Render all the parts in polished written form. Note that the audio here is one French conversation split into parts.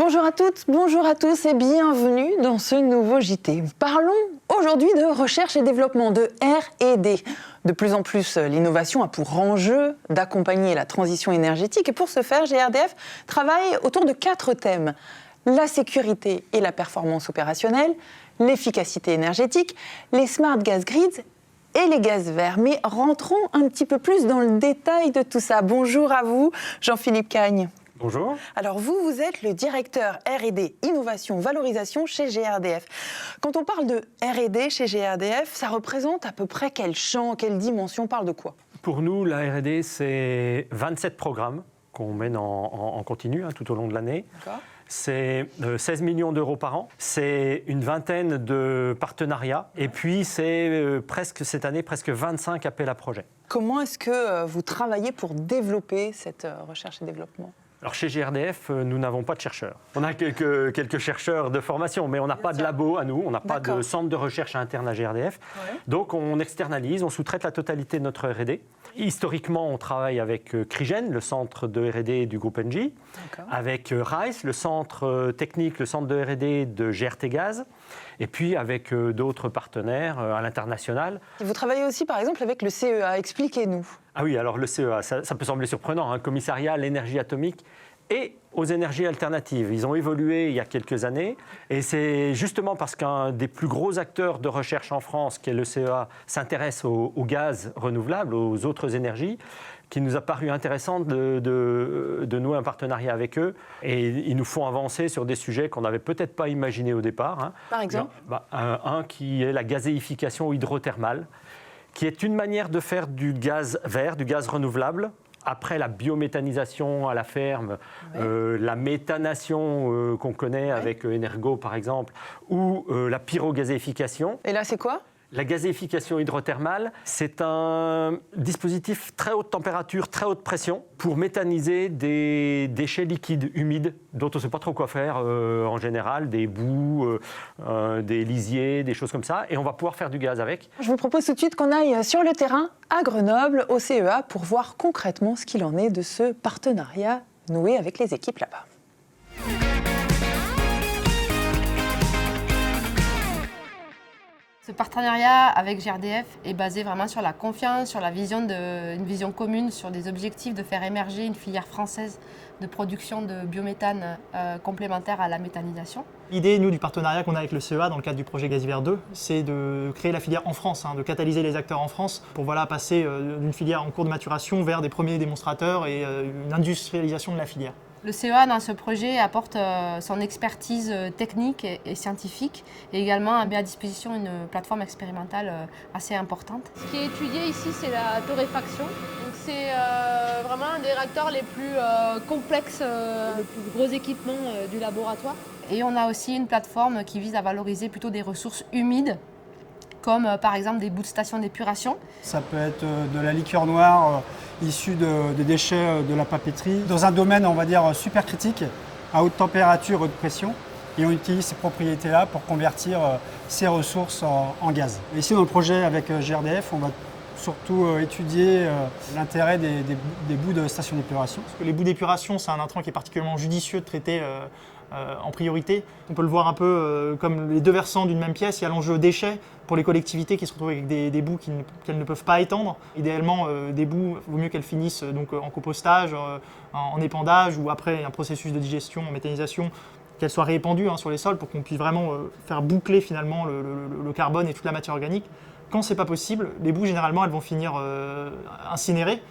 Bonjour à toutes, bonjour à tous et bienvenue dans ce nouveau JT. Parlons aujourd'hui de recherche et développement, de R&D. De plus en plus, l'innovation a pour enjeu d'accompagner la transition énergétique et pour ce faire, GRDF travaille autour de 4 thèmes. La sécurité et la performance opérationnelle, l'efficacité énergétique, les smart gas grids et les gaz verts. Mais rentrons un petit peu plus dans le détail de tout ça. Bonjour à vous, Jean-Philippe Cagne. Bonjour. Alors vous êtes le directeur R&D, Innovation, Valorisation chez GRDF. Quand on parle de R&D chez GRDF, ça représente à peu près quel champ, quelle dimension, on parle de quoi? Pour nous, la R&D, c'est 27 programmes qu'on mène en continu tout au long de l'année. D'accord. C'est 16 millions d'euros par an, c'est une vingtaine de partenariats et puis c'est cette année presque 25 appels à projets. Comment est-ce que vous travaillez pour développer cette recherche et développement ? Alors chez GRDF, nous n'avons pas de chercheurs. On a quelques chercheurs de formation, mais on n'a pas de labo à nous, on n'a pas de centre de recherche interne à GRDF. Ouais. Donc on externalise, on sous-traite la totalité de notre R&D. Historiquement, on travaille avec Crigen, le centre de R&D du groupe Engie, avec RICE, le centre technique, le centre de R&D de GRT Gaz, et puis avec d'autres partenaires à l'international. Vous travaillez aussi par exemple avec le CEA, expliquez-nous. Ah oui, alors le CEA, ça peut sembler surprenant, commissariat à l'énergie atomique et aux énergies alternatives. Ils ont évolué il y a quelques années et c'est justement parce qu'un des plus gros acteurs de recherche en France, qui est le CEA, s'intéresse au gaz renouvelable, aux autres énergies, qu'il nous a paru intéressant de nouer un partenariat avec eux. Et ils nous font avancer sur des sujets qu'on n'avait peut-être pas imaginés au départ. Par exemple un qui est la gazéification hydrothermale, qui est une manière de faire du gaz vert, du gaz renouvelable, après la biométhanisation à la ferme, la méthanation qu'on connaît avec Energo par exemple, ou la pyrogazéification. Et là c'est quoi ? La gazéification hydrothermale, c'est un dispositif très haute température, très haute pression pour méthaniser des déchets liquides humides dont on ne sait pas trop quoi faire en général, des boues, des lisiers, des choses comme ça, et on va pouvoir faire du gaz avec. Je vous propose tout de suite qu'on aille sur le terrain à Grenoble, au CEA, pour voir concrètement ce qu'il en est de ce partenariat noué avec les équipes là-bas. Ce partenariat avec GRDF est basé vraiment sur la confiance, sur une vision commune, sur des objectifs de faire émerger une filière française de production de biométhane complémentaire à la méthanisation. L'idée, nous, du partenariat qu'on a avec le CEA dans le cadre du projet Gazivert 2, c'est de créer la filière en France, de catalyser les acteurs en France pour passer d'une filière en cours de maturation vers des premiers démonstrateurs et une industrialisation de la filière. Le CEA, dans ce projet, apporte son expertise technique et scientifique et également met à disposition une plateforme expérimentale assez importante. Ce qui est étudié ici, c'est la torréfaction. Donc c'est vraiment un des réacteurs les plus complexes, le plus gros équipement du laboratoire. Et on a aussi une plateforme qui vise à valoriser plutôt des ressources humides, comme par exemple des bouts de stations d'épuration. Ça peut être de la liqueur noire issue des déchets de la papeterie, dans un domaine, on va dire, super critique, à haute température, haute pression. Et on utilise ces propriétés-là pour convertir ces ressources en gaz. Et ici, dans le projet avec GRDF, on va surtout étudier l'intérêt des bouts de stations d'épuration. Parce que les bouts d'épuration, c'est un intrant qui est particulièrement judicieux de traiter en priorité. On peut le voir un peu comme les deux versants d'une même pièce. Il y a l'enjeu déchets pour les collectivités qui se retrouvent avec des boues qu'elles ne peuvent pas étendre. Idéalement, des boues, il vaut mieux qu'elles finissent donc, en compostage, en épandage ou après un processus de digestion, en méthanisation, qu'elles soient répandues sur les sols pour qu'on puisse vraiment faire boucler finalement le carbone et toute la matière organique. Quand ce n'est pas possible, les boues, généralement, elles vont finir incinérées.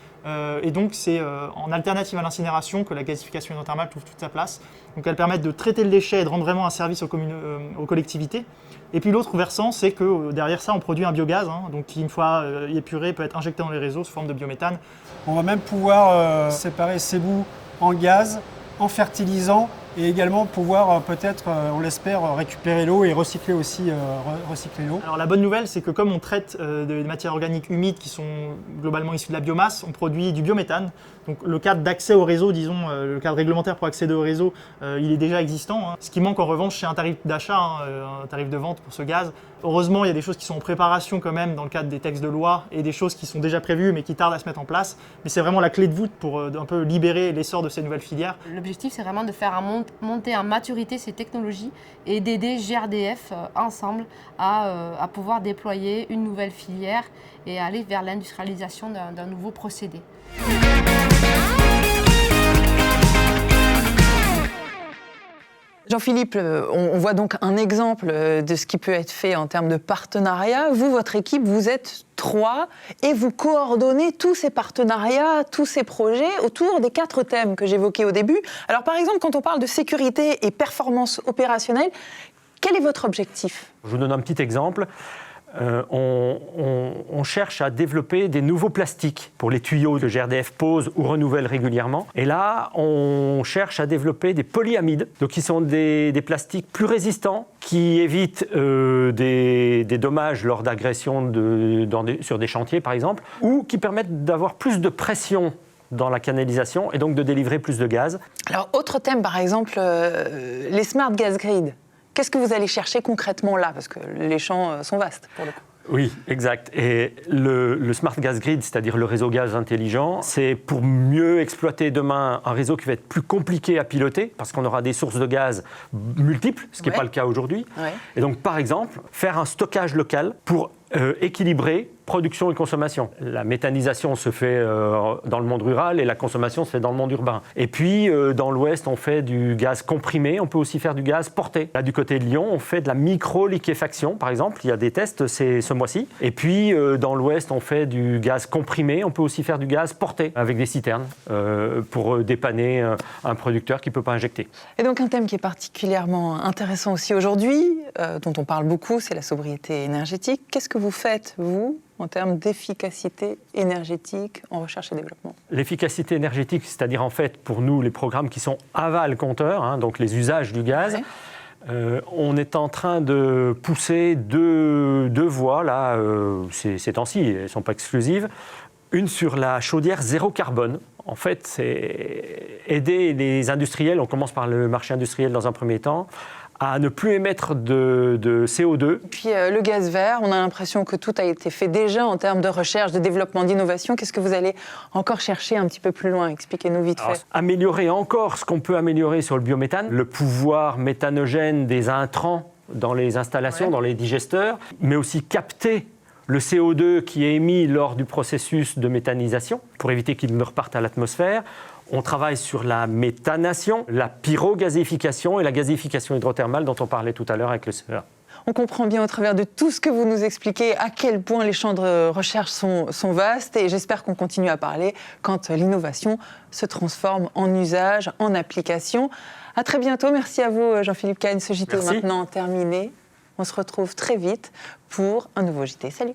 Et donc, c'est en alternative à l'incinération que la gazéification hydrothermale trouve toute sa place. Donc, elles permettent de traiter le déchet et de rendre vraiment un service aux collectivités. Et puis, l'autre versant, c'est que derrière ça, on produit un biogaz, donc qui, une fois épuré, peut être injecté dans les réseaux sous forme de biométhane. On va même pouvoir séparer ces boues en gaz, en fertilisant, et également pouvoir peut-être, on l'espère, récupérer l'eau et recycler aussi l'eau. Alors la bonne nouvelle, c'est que comme on traite des matières organiques humides qui sont globalement issues de la biomasse, on produit du biométhane. Donc le cadre d'accès au réseau, disons, le cadre réglementaire pour accéder au réseau, il est déjà existant. Ce qui manque en revanche, c'est un tarif d'achat, un tarif de vente pour ce gaz. Heureusement, il y a des choses qui sont en préparation quand même dans le cadre des textes de loi et des choses qui sont déjà prévues mais qui tardent à se mettre en place. Mais c'est vraiment la clé de voûte pour un peu libérer l'essor de ces nouvelles filières. L'objectif, c'est vraiment de faire un monter en maturité ces technologies et d'aider GRDF ensemble à pouvoir déployer une nouvelle filière et aller vers l'industrialisation d'un nouveau procédé. Jean-Philippe, on voit donc un exemple de ce qui peut être fait en termes de partenariat. Vous, votre équipe, vous êtes 3 et vous coordonnez tous ces partenariats, tous ces projets autour des 4 thèmes que j'évoquais au début. Alors par exemple, quand on parle de sécurité et performance opérationnelle, quel est votre objectif ? Je vous donne un petit exemple. On cherche à développer des nouveaux plastiques pour les tuyaux que GRDF pose ou renouvelle régulièrement. Et là, on cherche à développer des polyamides, donc qui sont des plastiques plus résistants, qui évitent des dommages lors d'agressions sur des chantiers, par exemple, ou qui permettent d'avoir plus de pression dans la canalisation et donc de délivrer plus de gaz. Alors, autre thème, par exemple, les smart gas grids. Qu'est-ce que vous allez chercher concrètement là ? Parce que les champs sont vastes, pour le coup. Oui, exact. Et le Smart Gas Grid, c'est-à-dire le réseau gaz intelligent, c'est pour mieux exploiter demain un réseau qui va être plus compliqué à piloter, parce qu'on aura des sources de gaz multiples, ce qui n'est pas le cas aujourd'hui. Ouais. Et donc, par exemple, faire un stockage local pour équilibrer production et consommation. La méthanisation se fait dans le monde rural et la consommation se fait dans le monde urbain. Et puis, dans l'Ouest, on fait du gaz comprimé, on peut aussi faire du gaz porté. Là, du côté de Lyon, on fait de la micro-liquéfaction, par exemple. Il y a des tests ce mois-ci. Et puis, dans l'Ouest, on fait du gaz comprimé, on peut aussi faire du gaz porté, avec des citernes, pour dépanner un producteur qui ne peut pas injecter. Et donc, un thème qui est particulièrement intéressant aussi aujourd'hui, dont on parle beaucoup, c'est la sobriété énergétique. Qu'est-ce que vous faites, vous, en termes d'efficacité énergétique en recherche et développement? L'efficacité énergétique, c'est-à-dire en fait pour nous les programmes qui sont aval compteurs, hein, donc les usages du gaz, on est en train de pousser deux voies là, ces temps-ci, elles ne sont pas exclusives. Une sur la chaudière zéro carbone. En fait, c'est aider les industriels, on commence par le marché industriel dans un premier temps, à ne plus émettre de CO2. Puis le gaz vert, on a l'impression que tout a été fait déjà en termes de recherche, de développement, d'innovation. Qu'est-ce que vous allez encore chercher un petit peu plus loin? Expliquez-nous vite fait. Améliorer encore ce qu'on peut améliorer sur le biométhane, le pouvoir méthanogène des intrants dans les installations, dans les digesteurs, mais aussi capter le CO2 qui est émis lors du processus de méthanisation pour éviter qu'il ne reparte à l'atmosphère. On travaille sur la méthanation, la pyrogazéification et la gazéification hydrothermale dont on parlait tout à l'heure avec le CEA. On comprend bien au travers de tout ce que vous nous expliquez à quel point les champs de recherche sont vastes et j'espère qu'on continue à parler quand l'innovation se transforme en usage, en application. À très bientôt. Merci à vous Jean-Philippe Cagne. Ce JT est maintenant terminé. On se retrouve très vite pour un nouveau JT. Salut!